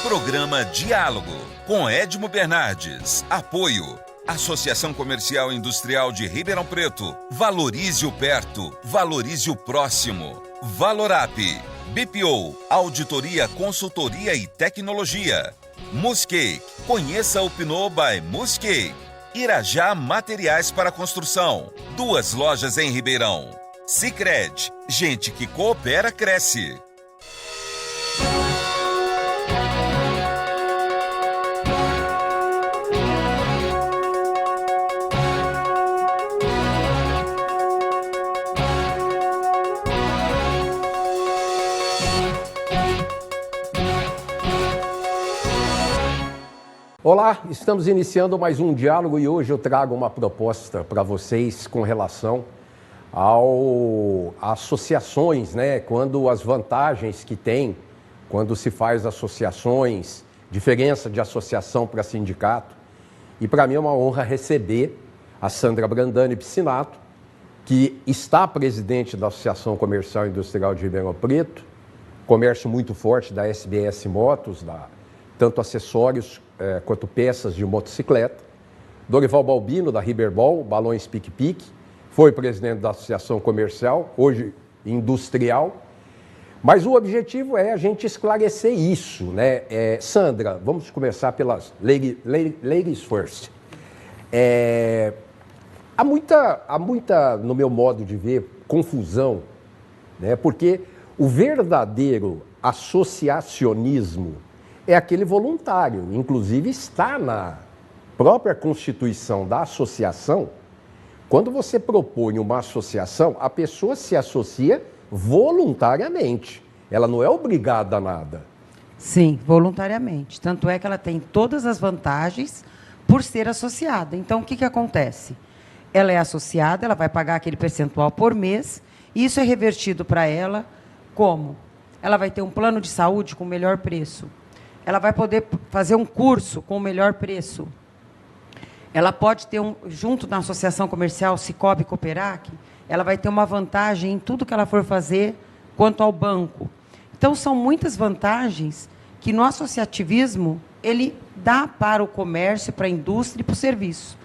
Programa Diálogo, com Edmo Bernardes. Apoio. Associação Comercial e Industrial de Ribeirão Preto. Valorize o perto, valorize o próximo. Valorap. BPO, Auditoria, Consultoria e Tecnologia. Muscake. Conheça o Pinot by Muscake. Irajá Materiais para Construção. 2 lojas em Ribeirão. Sicredi. Gente que coopera, cresce. Olá, estamos iniciando mais um diálogo e hoje eu trago uma proposta para vocês com relação às associações, né? Quando as vantagens que tem, quando se faz associações, diferença de associação para sindicato. E para mim é uma honra receber a Sandra Brandani Piscinato, que está presidente da Associação Comercial e Industrial de Ribeirão Preto, comércio muito forte da SBS Motos, tanto acessórios quanto peças de motocicleta. Dorival Balbino, da Riberbol, Balões Pique-Pique, foi presidente da Associação Comercial, hoje industrial. Mas o objetivo é a gente esclarecer isso, né? Sandra, vamos começar pelas ladies first. Há muita, no meu modo de ver, confusão, né? Porque o verdadeiro associacionismo é aquele voluntário, inclusive está na própria constituição da associação. Quando você propõe uma associação, a pessoa se associa voluntariamente. Ela não é obrigada a nada. Sim, voluntariamente. Tanto é que ela tem todas as vantagens por ser associada. Então, o que acontece? Ela é associada, ela vai pagar aquele percentual por mês, e isso é revertido para ela como? Ela vai ter um plano de saúde com o melhor preço. Ela vai poder fazer um curso com o melhor preço. Ela pode ter, junto na associação comercial Cicobi e Cooperac, ela vai ter uma vantagem em tudo que ela for fazer quanto ao banco. Então, são muitas vantagens que no associativismo ele dá para o comércio, para a indústria e para o serviço.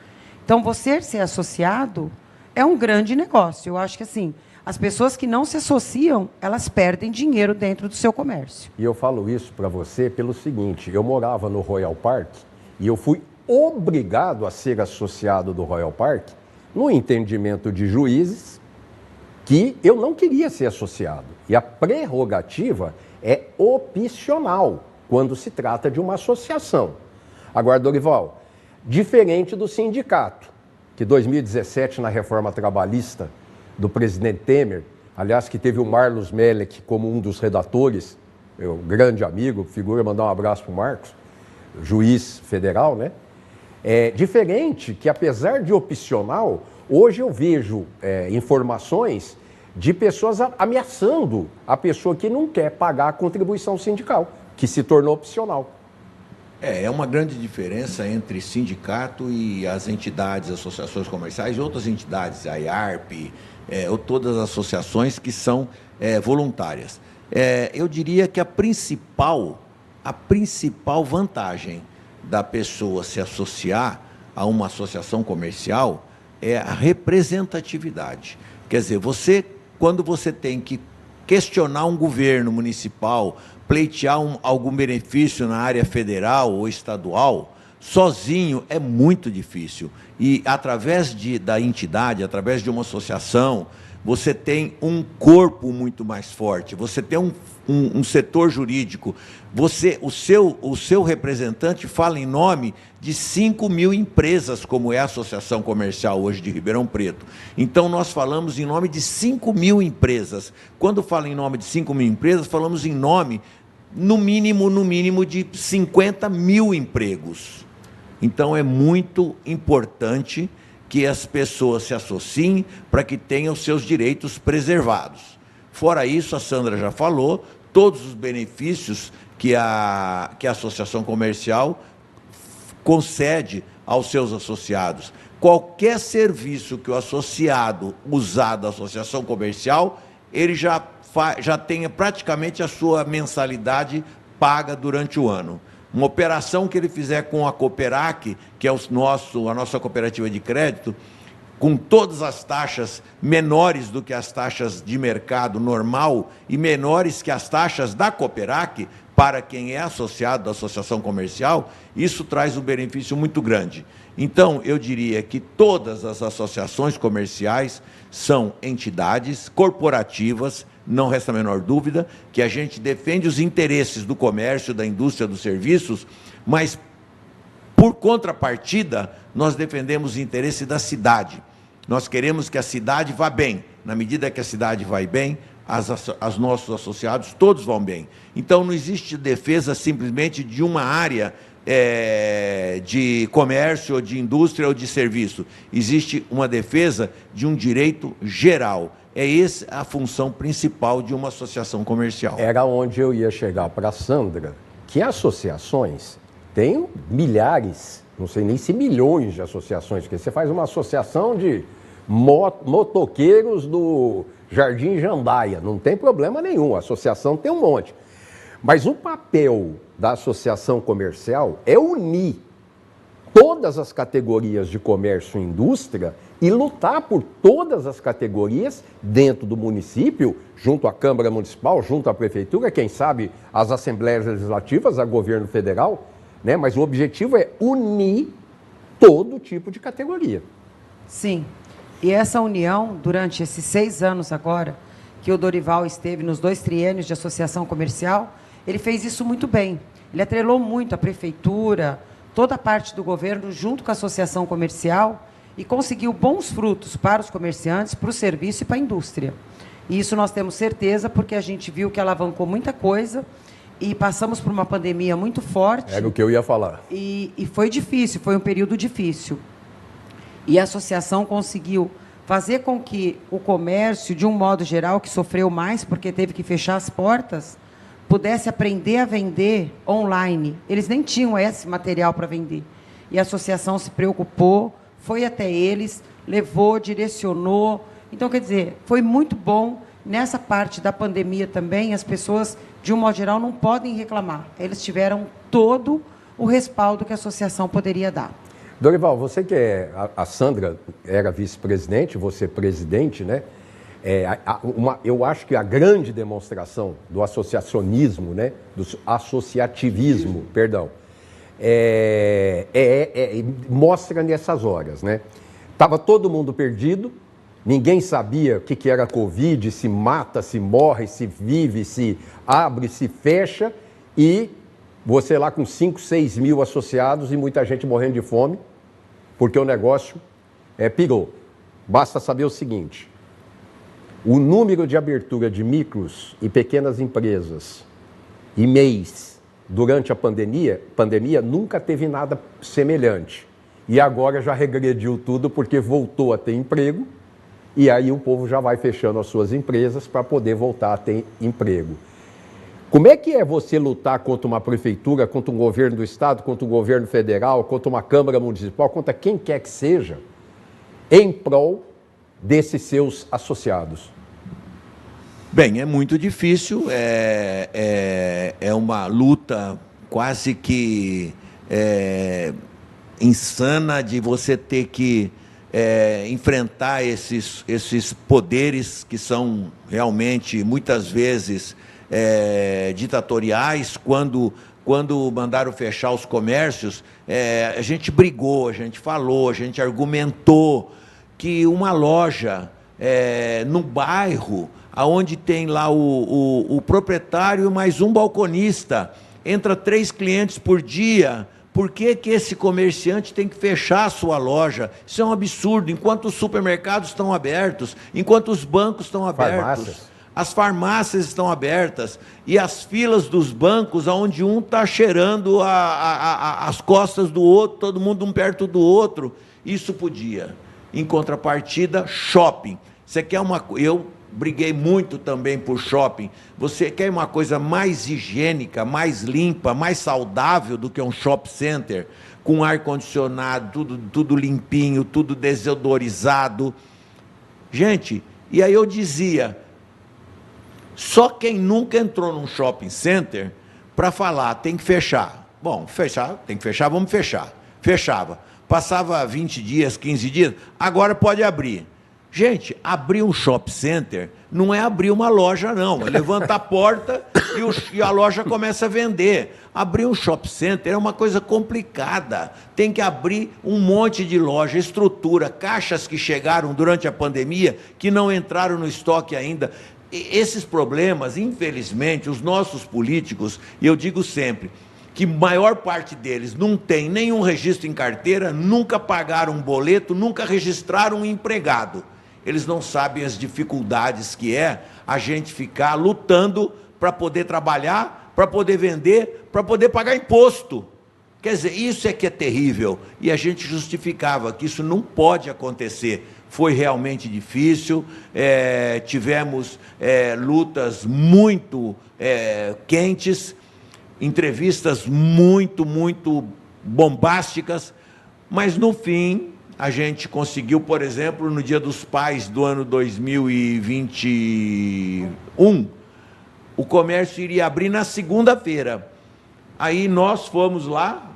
Então, você ser associado é um grande negócio. Eu acho que, assim, as pessoas que não se associam, elas perdem dinheiro dentro do seu comércio. E eu falo isso para você pelo seguinte, eu morava no Royal Park e eu fui obrigado a ser associado do Royal Park no entendimento de juízes que eu não queria ser associado. E a prerrogativa é opcional quando se trata de uma associação. Agora, Dorival, diferente do sindicato, que em 2017, na reforma trabalhista, do presidente Temer, aliás, que teve o Marlos Melek como um dos redatores, meu grande amigo, figura, mandar um abraço para o Marcos, juiz federal, né? É diferente que, apesar de opcional, hoje eu vejo informações de pessoas ameaçando a pessoa que não quer pagar a contribuição sindical, que se tornou opcional. É uma grande diferença entre sindicato e as entidades, associações comerciais e outras entidades, a IARP, ou todas as associações que são voluntárias. Eu diria que a principal vantagem da pessoa se associar a uma associação comercial é a representatividade. Quer dizer, quando você tem que questionar um governo municipal, pleitear algum benefício na área federal ou estadual, sozinho é muito difícil. E através da entidade, através de uma associação, você tem um corpo muito mais forte, você tem um setor jurídico, o seu representante fala em nome de 5.000 empresas, como é a Associação Comercial hoje de Ribeirão Preto. Então, nós falamos em nome de 5.000 empresas. Quando falo em nome de 5.000 empresas, falamos em nome, no mínimo, de 50.000 empregos. Então, é muito importante que as pessoas se associem para que tenham os seus direitos preservados. Fora isso, a Sandra já falou, todos os benefícios que a Associação Comercial concede aos seus associados. Qualquer serviço que o associado usar da Associação Comercial, ele já tenha praticamente a sua mensalidade paga durante o ano. Uma operação que ele fizer com a Cooperac, que é a nossa cooperativa de crédito, com todas as taxas menores do que as taxas de mercado normal e menores que as taxas da Cooperac, para quem é associado da associação comercial, isso traz um benefício muito grande. Então, eu diria que todas as associações comerciais são entidades corporativas, não resta a menor dúvida, que a gente defende os interesses do comércio, da indústria, dos serviços, mas, por contrapartida, nós defendemos o interesse da cidade. Nós queremos que a cidade vá bem. Na medida que a cidade vai bem, os nossos associados todos vão bem. Então, não existe defesa simplesmente de uma área de comércio, ou de indústria, ou de serviço. Existe uma defesa de um direito geral. É essa a função principal de uma associação comercial. Era onde eu ia chegar para a Sandra, que associações têm milhares, não sei nem se milhões de associações, porque você faz uma associação de motoqueiros do Jardim Jandaia, não tem problema nenhum, a associação tem um monte. Mas o papel da associação comercial é unir todas as categorias de comércio e indústria e lutar por todas as categorias dentro do município, junto à Câmara Municipal, junto à Prefeitura, quem sabe as Assembleias Legislativas, a governo federal, né? Mas o objetivo é unir todo tipo de categoria. Sim. E essa união, durante esses 6 anos agora, que o Dorival esteve nos 2 triênios de associação comercial, ele fez isso muito bem. Ele atrelou muito a prefeitura, toda a parte do governo, junto com a associação comercial, e conseguiu bons frutos para os comerciantes, para o serviço e para a indústria. E isso nós temos certeza, porque a gente viu que alavancou muita coisa, e passamos por uma pandemia muito forte. Era o que eu ia falar. E foi difícil, foi um período difícil. E a associação conseguiu fazer com que o comércio, de um modo geral, que sofreu mais porque teve que fechar as portas, pudesse aprender a vender online. Eles nem tinham esse material para vender. E a associação se preocupou, foi até eles, levou, direcionou. Então, quer dizer, foi muito bom. Nessa parte da pandemia também, as pessoas, de um modo geral, não podem reclamar. Eles tiveram todo o respaldo que a associação poderia dar. Dorival, você que é... A Sandra era vice-presidente, você presidente, né? Eu acho que a grande demonstração do associacionismo, né? Do associativismo, perdão, mostra nessas horas, né? Estava todo mundo perdido, ninguém sabia o que era Covid, se mata, se morre, se vive, se abre, se fecha, e você lá com 5, 6 mil associados e muita gente morrendo de fome, porque o negócio pirou. Basta saber o seguinte: o número de abertura de micros e pequenas empresas e MEIs durante a pandemia nunca teve nada semelhante. E agora já regrediu tudo porque voltou a ter emprego, e aí o povo já vai fechando as suas empresas para poder voltar a ter emprego. Como é que é você lutar contra uma prefeitura, contra um governo do estado, contra um governo federal, contra uma Câmara Municipal, contra quem quer que seja, em prol desses seus associados? Bem, é muito difícil, é uma luta quase que insana de você ter que enfrentar esses poderes que são realmente, muitas vezes, ditatoriais. Quando mandaram fechar os comércios, a gente brigou, a gente falou, a gente argumentou que uma loja no bairro, onde tem lá o proprietário mais um balconista, entra 3 clientes por dia, por que esse comerciante tem que fechar a sua loja? Isso é um absurdo, enquanto os supermercados estão abertos, enquanto os bancos estão abertos. As farmácias estão abertas, e as filas dos bancos, onde um está cheirando as costas do outro, todo mundo um perto do outro, isso podia. Em contrapartida, shopping. Você quer eu briguei muito também por shopping. Você quer uma coisa mais higiênica, mais limpa, mais saudável do que um shopping center, com ar-condicionado, tudo limpinho, tudo desodorizado. Gente, e aí eu dizia, só quem nunca entrou num shopping center para falar, tem que fechar. Bom, fechar, tem que fechar, vamos fechar. Fechava. Passava 20 dias, 15 dias, agora pode abrir. Gente, abrir um shopping center não é abrir uma loja, não. É levantar a porta e a loja começa a vender. Abrir um shopping center é uma coisa complicada. Tem que abrir um monte de loja, estrutura, caixas que chegaram durante a pandemia, que não entraram no estoque ainda. E esses problemas, infelizmente, os nossos políticos, e eu digo sempre, que a maior parte deles não tem nenhum registro em carteira, nunca pagaram um boleto, nunca registraram um empregado. Eles não sabem as dificuldades que é a gente ficar lutando para poder trabalhar, para poder vender, para poder pagar imposto. Quer dizer, isso é que é terrível. E a gente justificava que isso não pode acontecer. Foi realmente difícil, tivemos lutas muito quentes, entrevistas muito bombásticas, mas no fim a gente conseguiu, por exemplo, no Dia dos Pais do ano 2021, o comércio iria abrir na segunda-feira. Aí nós fomos lá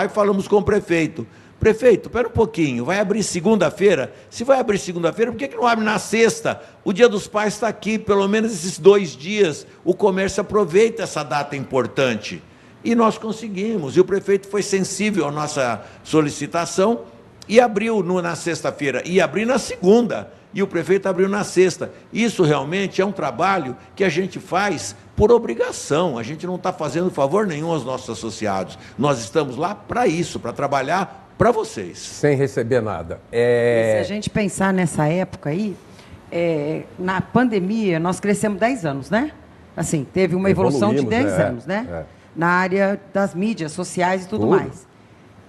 e falamos com o prefeito. Prefeito, espera um pouquinho, vai abrir segunda-feira? Se vai abrir segunda-feira, por que não abre na sexta? O Dia dos Pais está aqui, pelo menos esses 2 dias, o comércio aproveita essa data importante. E nós conseguimos, e o prefeito foi sensível à nossa solicitação e abriu na sexta-feira, e abriu na segunda, e o prefeito abriu na sexta. Isso realmente é um trabalho que a gente faz por obrigação, a gente não está fazendo favor nenhum aos nossos associados. Nós estamos lá para isso, para trabalhar para vocês. Sem receber nada. Se a gente pensar nessa época aí, na pandemia, nós crescemos 10 anos, né? Assim, teve uma evolução de 10 anos, né? Na área das mídias sociais e tudo mais.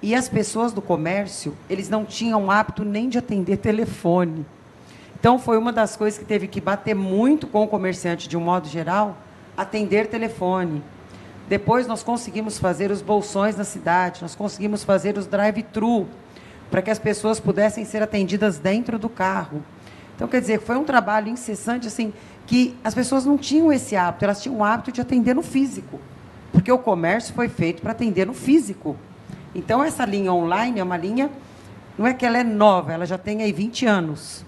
E as pessoas do comércio, eles não tinham hábito nem de atender telefone. Então, foi uma das coisas que teve que bater muito com o comerciante, de um modo geral, atender telefone. Depois, nós conseguimos fazer os bolsões na cidade, nós conseguimos fazer os drive-thru, para que as pessoas pudessem ser atendidas dentro do carro. Então, quer dizer, foi um trabalho incessante, assim, que as pessoas não tinham esse hábito, elas tinham o hábito de atender no físico, porque o comércio foi feito para atender no físico. Então, essa linha online é uma linha, não é que ela é nova, ela já tem aí 20 anos,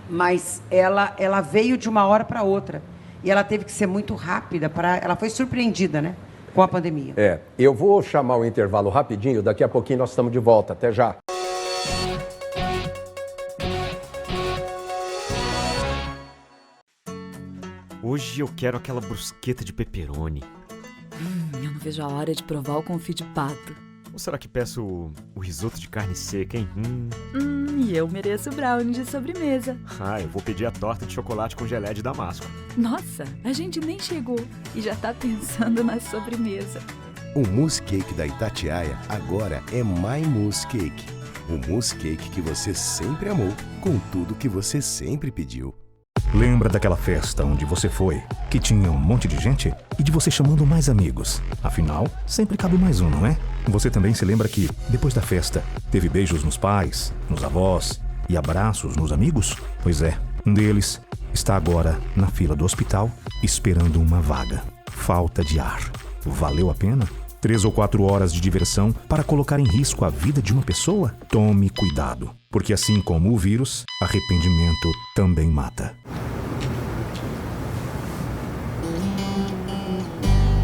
mas ela veio de uma hora para outra. E ela teve que ser muito rápida, ela foi surpreendida, né, com a pandemia. Eu vou chamar o intervalo rapidinho, daqui a pouquinho nós estamos de volta. Até já. Hoje eu quero aquela brusqueta de pepperoni. Eu não vejo a hora de provar o confit de pato. Ou será que peço o risoto de carne seca, hein? E eu mereço o brownie de sobremesa. Eu vou pedir a torta de chocolate com gelé de damasco. Nossa, a gente nem chegou e já tá pensando na sobremesa. O mousse cake da Itatiaia agora é My Mousse Cake. O mousse cake que você sempre amou, com tudo que você sempre pediu. Lembra daquela festa onde você foi, que tinha um monte de gente e de você chamando mais amigos? Afinal, sempre cabe mais um, não é? Você também se lembra que, depois da festa, teve beijos nos pais, nos avós e abraços nos amigos? Pois é, um deles está agora na fila do hospital esperando uma vaga. Falta de ar. Valeu a pena? 3 ou 4 horas de diversão para colocar em risco a vida de uma pessoa? Tome cuidado, porque assim como o vírus, arrependimento também mata.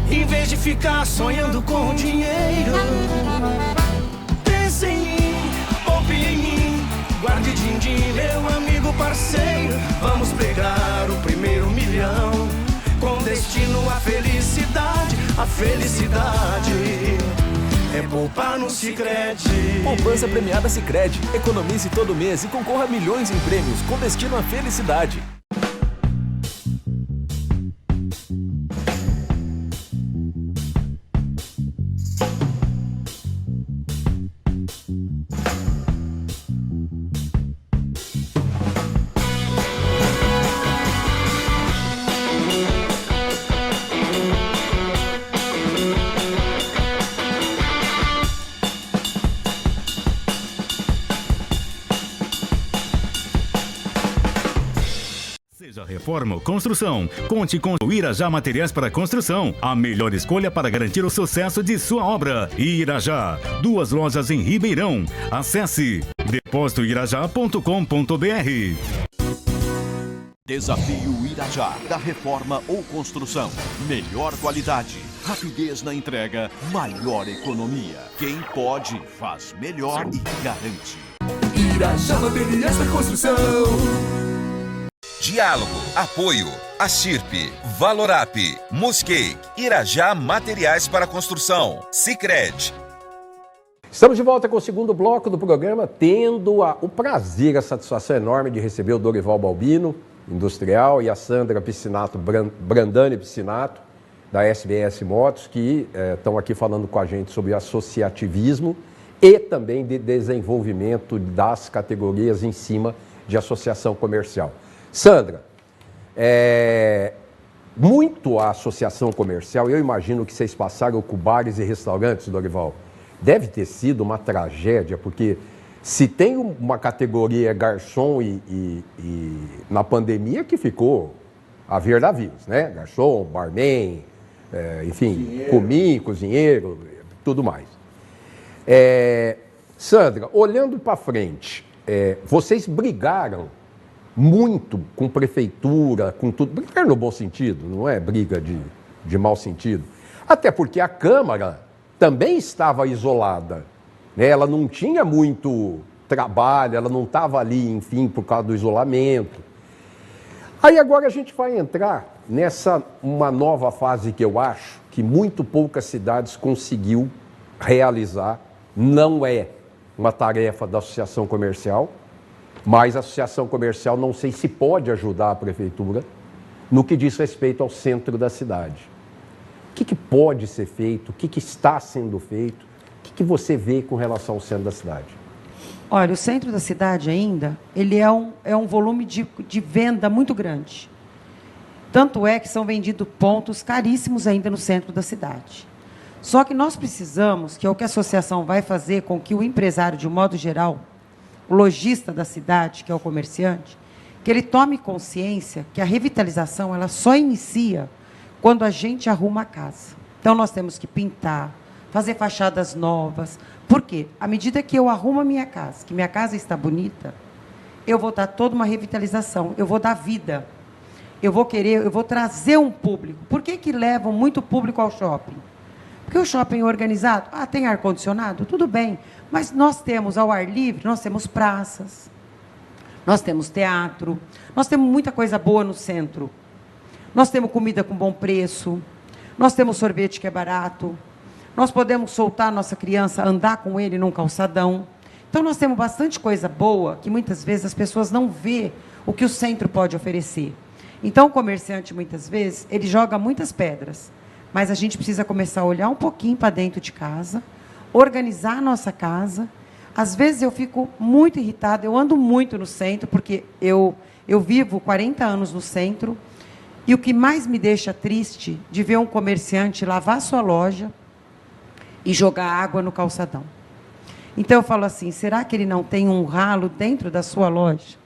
Em vez de ficar sonhando com dinheiro, pense em mim, poupe em mim, guarde din-din, meu amigo parceiro. Vamos pegar o primeiro milhão, com destino à felicidade. A felicidade é poupar no Sicredi. Poupança premiada Sicredi. Economize todo mês e concorra a milhões em prêmios com destino à felicidade. reforma ou construção. Conte com o Irajá Materiais para Construção, a melhor escolha para garantir o sucesso de sua obra. Irajá, 2 lojas em Ribeirão. Acesse depositoirajá.com.br. Desafio Irajá, da reforma ou construção. Melhor qualidade, rapidez na entrega, maior economia. Quem pode, faz melhor e garante. Irajá Materiais para Construção. Diálogo, apoio, Astirpe, Valorap, Muscake, Irajá Materiais para Construção, Sicredi. Estamos de volta com o segundo bloco do programa, tendo o prazer, a satisfação enorme de receber o Dorival Balbino, industrial, e a Sandra Piscinato, Brandani Piscinato, da SBS Motos, que estão aqui falando com a gente sobre associativismo e também de desenvolvimento das categorias em cima de associação comercial. Sandra, muito a associação comercial, eu imagino que vocês passaram com bares e restaurantes, Dorival, deve ter sido uma tragédia, porque se tem uma categoria garçom e na pandemia que ficou a ver navios, né? Garçom, barman, enfim, cozinheiro, tudo mais. Sandra, olhando para frente, vocês brigaram muito com prefeitura, com tudo. Brigaram no bom sentido, não é briga de mau sentido. Até porque a Câmara também estava isolada. Ela não tinha muito trabalho, ela não estava ali, enfim, por causa do isolamento. Aí agora a gente vai entrar nessa uma nova fase que eu acho que muito poucas cidades conseguiu realizar. Não é uma tarefa da associação comercial, mas a associação comercial não sei se pode ajudar a prefeitura no que diz respeito ao centro da cidade. O que pode ser feito? O que está sendo feito? O que você vê com relação ao centro da cidade? Olha, o centro da cidade ainda, ele é um volume de venda muito grande. Tanto é que são vendidos pontos caríssimos ainda no centro da cidade. Só que nós precisamos, que é o que a associação vai fazer com que o empresário, de um modo geral, o lojista da cidade, que é o comerciante, que ele tome consciência que a revitalização ela só inicia quando a gente arruma a casa. Então, nós temos que pintar, fazer fachadas novas. Por quê? À medida que eu arrumo a minha casa, que minha casa está bonita, eu vou dar toda uma revitalização, eu vou dar vida. Eu vou trazer um público. Por que levam muito público ao shopping? Porque o shopping é organizado, tem ar-condicionado, tudo bem. Mas nós temos ao ar livre, nós temos praças, nós temos teatro, nós temos muita coisa boa no centro. Nós temos comida com bom preço, nós temos sorvete que é barato, nós podemos soltar a nossa criança, andar com ele num calçadão. Então, nós temos bastante coisa boa que, muitas vezes, as pessoas não vê o que o centro pode oferecer. Então, o comerciante, muitas vezes, ele joga muitas pedras. Mas a gente precisa começar a olhar um pouquinho para dentro de casa, organizar a nossa casa. Às vezes, eu fico muito irritada, eu ando muito no centro, porque eu vivo 40 anos no centro, e o que mais me deixa triste de ver um comerciante lavar sua loja e jogar água no calçadão. Então, eu falo assim, será que ele não tem um ralo dentro da sua loja?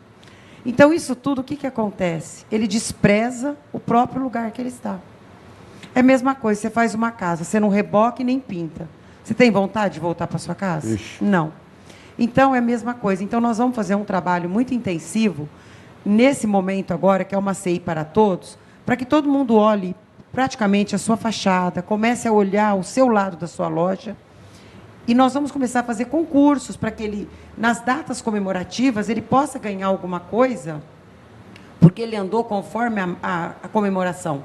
Então, isso tudo, o que acontece? Ele despreza o próprio lugar que ele está. É a mesma coisa, você faz uma casa, você não reboca e nem pinta. Você tem vontade de voltar para sua casa? Ixi. Não. Então, é a mesma coisa. Então, nós vamos fazer um trabalho muito intensivo, nesse momento agora, que é uma CI para todos, para que todo mundo olhe praticamente a sua fachada, comece a olhar o seu lado da sua loja, e nós vamos começar a fazer concursos para que ele, nas datas comemorativas, ele possa ganhar alguma coisa, porque ele andou conforme a comemoração.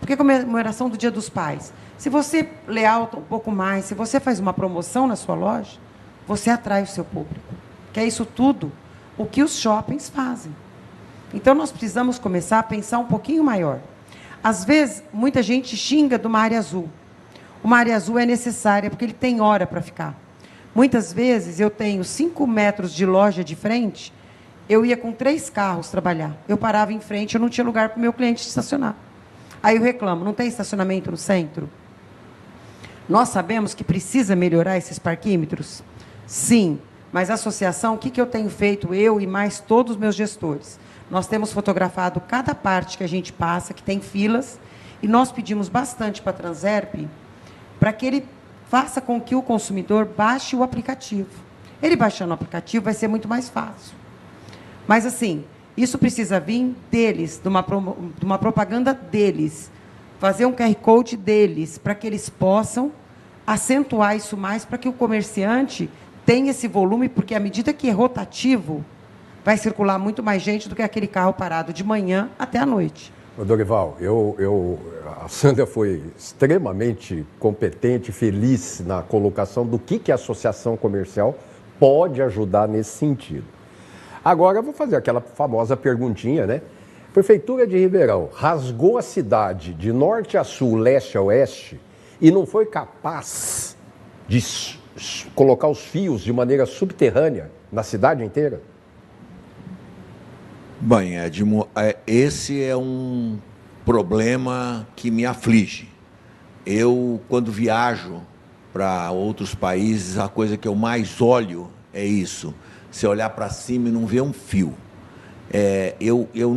Porque a comemoração do Dia dos Pais, se você lealta um pouco mais, se você faz uma promoção na sua loja, você atrai o seu público. Que é isso tudo o que os shoppings fazem. Então, nós precisamos começar a pensar um pouquinho maior. Às vezes, muita gente xinga de uma área azul. Uma área azul é necessária, porque ele tem hora para ficar. Muitas vezes, eu tenho 5 metros de loja de frente, eu ia com 3 carros trabalhar. Eu parava em frente, eu não tinha lugar para o meu cliente estacionar. Aí eu reclamo, não tem estacionamento no centro? Nós sabemos que precisa melhorar esses parquímetros? Sim, mas a associação, o que eu tenho feito, eu e mais todos os meus gestores? Nós temos fotografado cada parte que a gente passa, que tem filas, e nós pedimos bastante para a Transerp para que ele faça com que o consumidor baixe o aplicativo. Ele baixando o aplicativo vai ser muito mais fácil. Mas, assim, isso precisa vir deles, de uma propaganda deles, fazer um QR Code deles, para que eles possam acentuar isso mais, para que o comerciante tenha esse volume, porque à medida que é rotativo, vai circular muito mais gente do que aquele carro parado de manhã até a noite. Dorival, a Sandra foi extremamente competente, feliz na colocação do que a associação comercial pode ajudar nesse sentido. Agora, eu vou fazer aquela famosa perguntinha, né? A Prefeitura de Ribeirão rasgou a cidade de norte a sul, leste a oeste, e não foi capaz de colocar os fios de maneira subterrânea na cidade inteira? Bem, Edmo, esse é um problema que me aflige. Eu, quando viajo para outros países, a coisa que eu mais olho é isso. Você olhar para cima e não ver um fio. Eu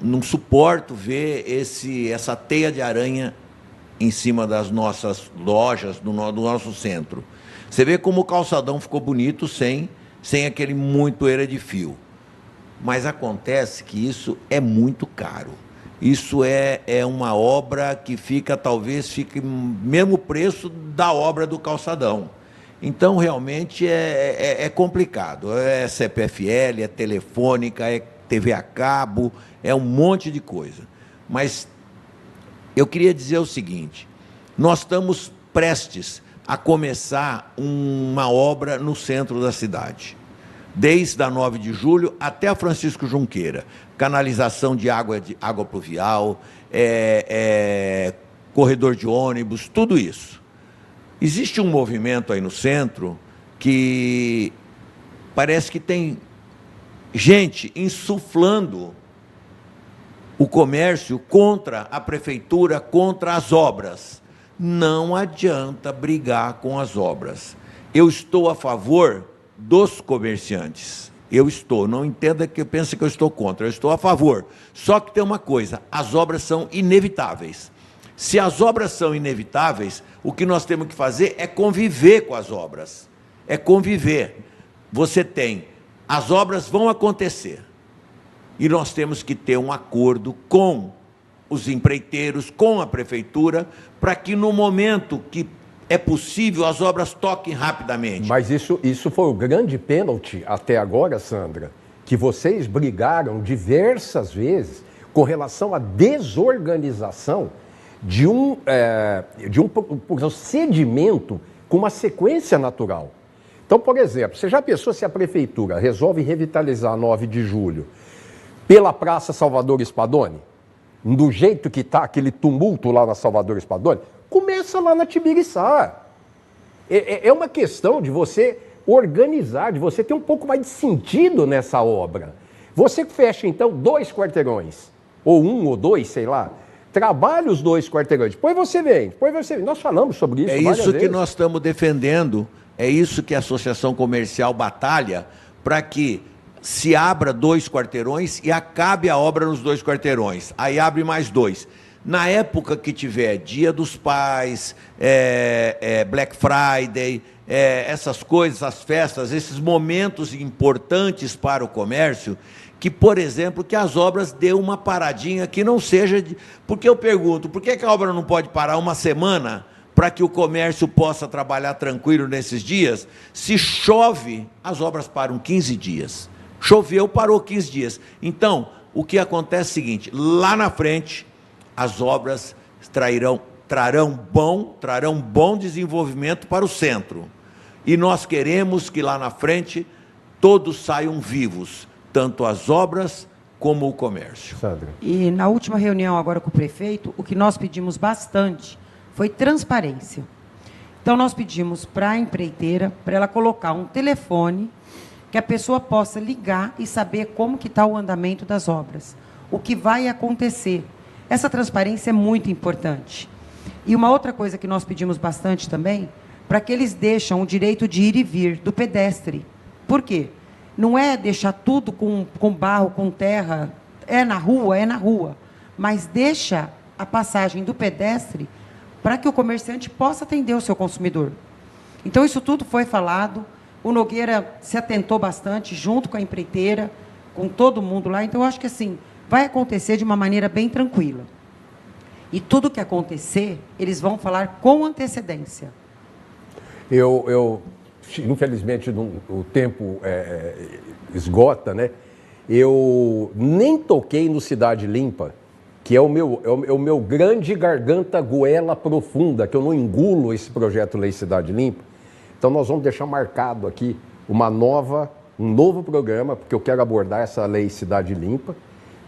não suporto ver essa teia de aranha em cima das nossas lojas, do nosso centro. Você vê como o calçadão ficou bonito sem aquele montoeira de fio. Mas acontece que isso é muito caro. Isso é uma obra que talvez fique mesmo preço da obra do calçadão. Então, realmente, é complicado. É CPFL, é telefônica, é TV a cabo, é um monte de coisa. Mas eu queria dizer o seguinte, nós estamos prestes a começar uma obra no centro da cidade. Desde a 9 de julho até a Francisco Junqueira. Canalização de água pluvial, corredor de ônibus, tudo isso. Existe um movimento aí no centro que parece que tem gente insuflando o comércio contra a prefeitura, contra as obras. Não adianta brigar com as obras. Eu estou a favor dos comerciantes. Não entenda que pensa que eu estou contra, eu estou a favor. Só que tem uma coisa, as obras são inevitáveis. Se as obras são inevitáveis, o que nós temos que fazer é conviver com as obras. É conviver. As obras vão acontecer. E nós temos que ter um acordo com os empreiteiros, com a prefeitura, para que no momento que é possível, as obras toquem rapidamente. Mas isso foi o grande pênalti até agora, Sandra, que vocês brigaram diversas vezes com relação à desorganização de um procedimento com uma sequência natural. Então, por exemplo, você já pensou se a prefeitura resolve revitalizar a 9 de julho pela Praça Salvador Spadoni? Do jeito que está aquele tumulto lá na Salvador Spadoni? Começa lá na Tibiriçá. É uma questão de você organizar, de você ter um pouco mais de sentido nessa obra. Você fecha, então, 2 quarteirões, ou 1 ou 2, sei lá, trabalha os 2 quarteirões, depois você vem. Nós falamos sobre isso várias vezes. É isso que nós estamos defendendo, é isso que a Associação Comercial batalha, para que se abra 2 quarteirões e acabe a obra nos 2 quarteirões. Aí abre mais 2. Na época que tiver Dia dos Pais, Black Friday, essas coisas, as festas, esses momentos importantes para o comércio, que, por exemplo, que as obras dêem uma paradinha que não seja... Porque eu pergunto, por que a obra não pode parar uma semana para que o comércio possa trabalhar tranquilo nesses dias? Se chove, as obras param 15 dias. Choveu, parou 15 dias. Então, o que acontece é o seguinte, lá na frente, as obras trarão bom desenvolvimento para o centro. E nós queremos que lá na frente todos saiam vivos, tanto as obras como o comércio. Sandra. E na última reunião agora com o prefeito, o que nós pedimos bastante foi transparência. Então, nós pedimos para a empreiteira, para ela colocar um telefone que a pessoa possa ligar e saber como que está o andamento das obras, o que vai acontecer. Essa transparência é muito importante. E uma outra coisa que nós pedimos bastante também, para que eles deixem o direito de ir e vir do pedestre. Por quê? não é deixar tudo com barro, com terra, é na rua, mas deixa a passagem do pedestre para que o comerciante possa atender o seu consumidor. Então, isso tudo foi falado, o Nogueira se atentou bastante, junto com a empreiteira, com todo mundo lá. Então, eu acho que assim, vai acontecer de uma maneira bem tranquila. E tudo que acontecer, eles vão falar com antecedência. Infelizmente, o tempo esgota, né? Eu nem toquei no Cidade Limpa, que é o meu grande garganta goela profunda, que eu não engulo esse projeto Lei Cidade Limpa. Então, nós vamos deixar marcado aqui um novo programa, porque eu quero abordar essa Lei Cidade Limpa,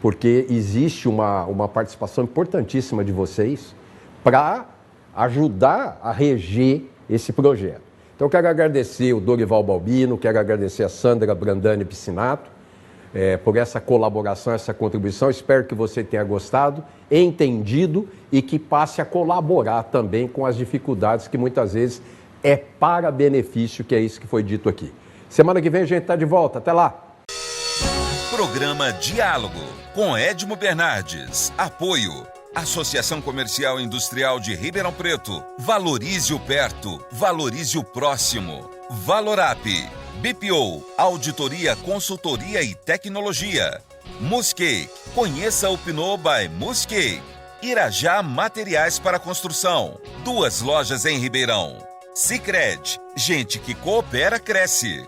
porque existe uma participação importantíssima de vocês para ajudar a reger esse projeto. Então, eu quero agradecer o Dorival Balbino, quero agradecer a Sandra Brandani Piscinato por essa colaboração, essa contribuição. Espero que você tenha gostado, entendido e que passe a colaborar também com as dificuldades que muitas vezes é para benefício, que é isso que foi dito aqui. Semana que vem a gente está de volta. Até lá! Programa Diálogo, com Edmo Bernardes. Apoio: Associação Comercial e Industrial de Ribeirão Preto. Valorize o perto, valorize o próximo. Valorap, BPO, Auditoria, Consultoria e Tecnologia. Muscake, conheça o Pinot by Muscake. Irajá Materiais para Construção, 2 lojas em Ribeirão. Sicredi, gente que coopera cresce.